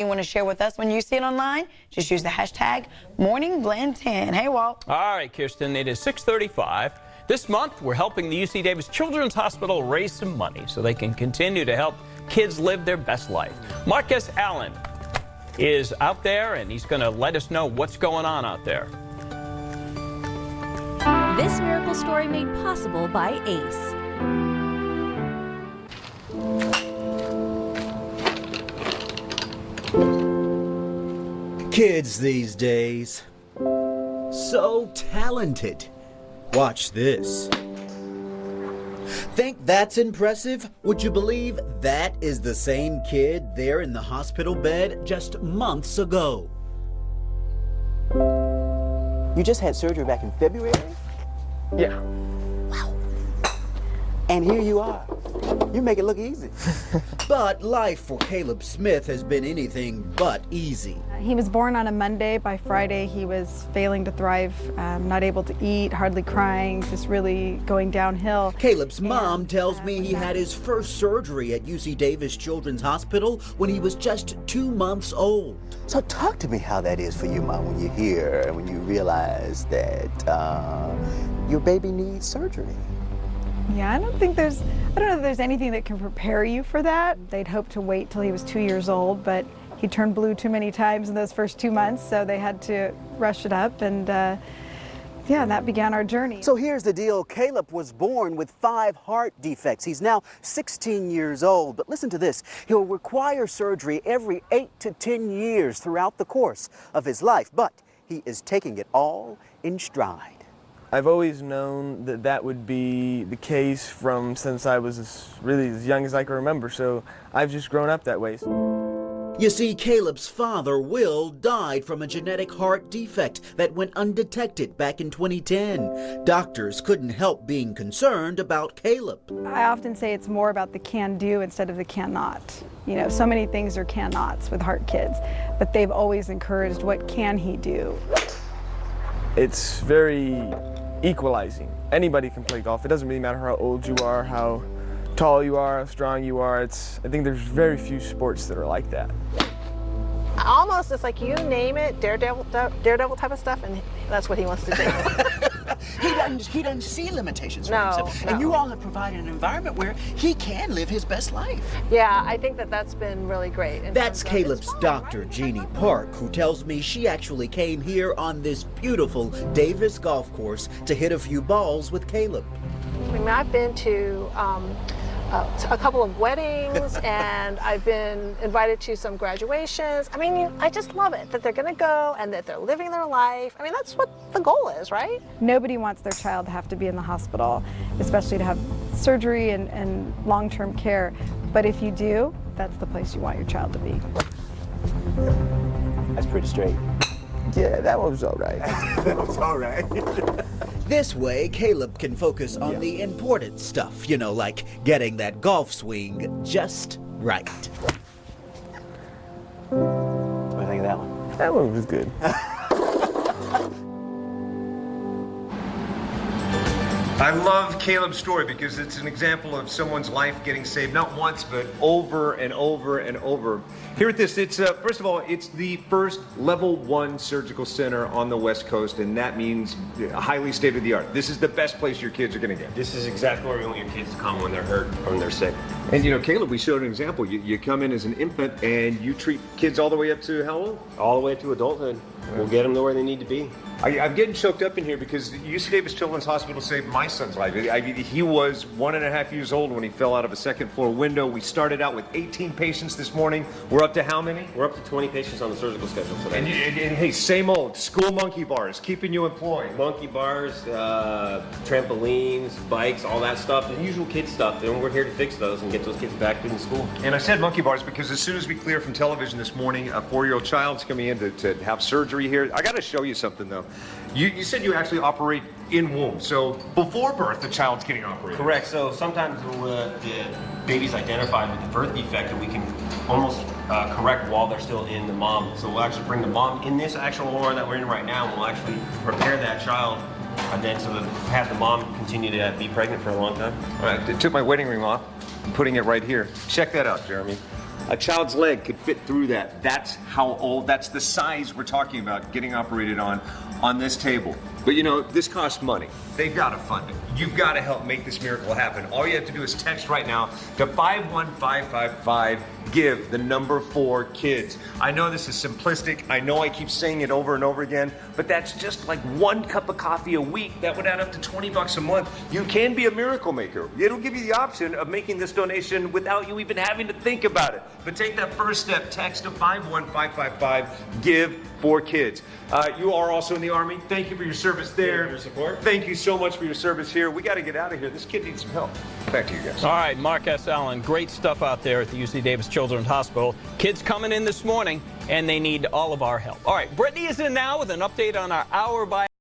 you want to share with us when you see it online, just use the hashtag #MorningBlend10. Hey, Walt. All right, Kirsten, it is 6:35. This month, we're helping the UC Davis Children's Hospital raise some money so they can continue to help kids live their best life. Marcus Allen is out there, and he's going to let us know what's going on out there. This miracle story made possible by ACE. Kids these days, so talented. Watch this. Think that's impressive? Would you believe that is the same kid there in the hospital bed just months ago? You just had surgery back in February? Yeah. Wow. And here you are. You make it look easy. But life for Caleb Smith has been anything but easy. He was born on a Monday. By Friday, he was failing to thrive, not able to eat, hardly crying, just really going downhill. Caleb's mom tells me he had his first surgery at UC Davis Children's Hospital when he was just 2 months old. So talk to me how that is for you, Mom, when you're here and when you realize that your baby needs surgery. Yeah, I don't know if there's anything that can prepare you for that. They'd hoped to wait till he was 2 years old, but he turned blue too many times in those first 2 months, so they had to rush it up, and yeah, that began our journey. So here's the deal. Caleb was born with 5 heart defects. He's now 16 years old, but listen to this. He'll require surgery every 8 to 10 years throughout the course of his life, but he is taking it all in stride. I've always known that that would be the case since I was as young as I can remember, so I've just grown up that way. You see, Caleb's father, Will, died from a genetic heart defect that went undetected back in 2010. Doctors couldn't help being concerned about Caleb. I often say it's more about the can-do instead of the cannot. You know, so many things are can-nots with heart kids, but they've always encouraged what can he do. It's very equalizing. Anybody can play golf. It doesn't really matter how old you are, how tall you are, how strong you are. I think there's very few sports that are like that. Almost, it's like you name it, daredevil type of stuff, and that's what he wants to do. He doesn't see limitations for No, himself. no. And you all have provided an environment where he can live his best life. Yeah, I think that's been really great. That's Caleb's It's fun, doctor, right? Jeannie Park, who tells me she actually came here on this beautiful Davis golf course to hit a few balls with Caleb. I mean, I've been to a couple of weddings, and I've been invited to some graduations. I mean, I just love it that they're going to go and that they're living their life. I mean, that's what the goal is, right? Nobody wants their child to have to be in the hospital, especially to have surgery and long-term care. But if you do, that's the place you want your child to be. That's pretty straight. Yeah, that one was all right. That was all right. This way, Caleb can focus on the important stuff, you know, like getting that golf swing just right. What do you think of that one? That one was good. I love Caleb's story because it's an example of someone's life getting saved, not once, but over and over and over. Here at this, it's first of all, it's the first level 1 surgical center on the West Coast, and that means highly state-of-the-art. This is the best place your kids are going to get. This is exactly where we want your kids to come when they're hurt or when they're sick. And you know, Caleb, we showed an example. You come in as an infant and you treat kids all the way up to how old? All the way to adulthood. We'll get them to where they need to be. I'm getting choked up in here because UC Davis Children's Hospital saved my son's life. He was 1.5 years old when he fell out of a second-floor window. We started out with 18 patients this morning. We're up to how many? We're up to 20 patients on the surgical schedule today. And hey, same old, school monkey bars, keeping you employed. Monkey bars, trampolines, bikes, all that stuff, the usual kid stuff. And we're here to fix those and get those kids back into school. And I said monkey bars because as soon as we clear from television this morning, a 4-year-old child's coming in to have surgery here. I got to show you something, though. You said you actually operate in womb, so before birth, the child's getting operated. Correct. So sometimes the baby's identified with the birth defect, and we can almost correct while they're still in the mom. So we'll actually bring the mom in this actual OR that we're in right now, and we'll actually prepare that child, and then so that have the mom continue to be pregnant for a long time. All right, I took my wedding ring off. I'm putting it right here. Check that out, Jeremy. A child's leg could fit through that. That's how old, that's the size we're talking about getting operated on this table. But you know, this costs money. They've got to fund it. You've got to help make this miracle happen. All you have to do is text right now to 51555, give the number 4 kids. I know this is simplistic. I know I keep saying it over and over again, but that's just like 1 cup of coffee a week. That would add up to $20 a month. You can be a miracle maker. It'll give you the option of making this donation without you even having to think about it. But take that first step. Text to 51555, give 4 kids. You are also in the Army. Thank you for your service there. Your support. Thank you so much for your service here. We got to get out of here. This kid needs some help. Back to you guys. All right, Mark S. Allen, great stuff out there at the UC Davis Children's Hospital. Kids coming in this morning, and they need all of our help. All right, Brittany is in now with an update on our hour by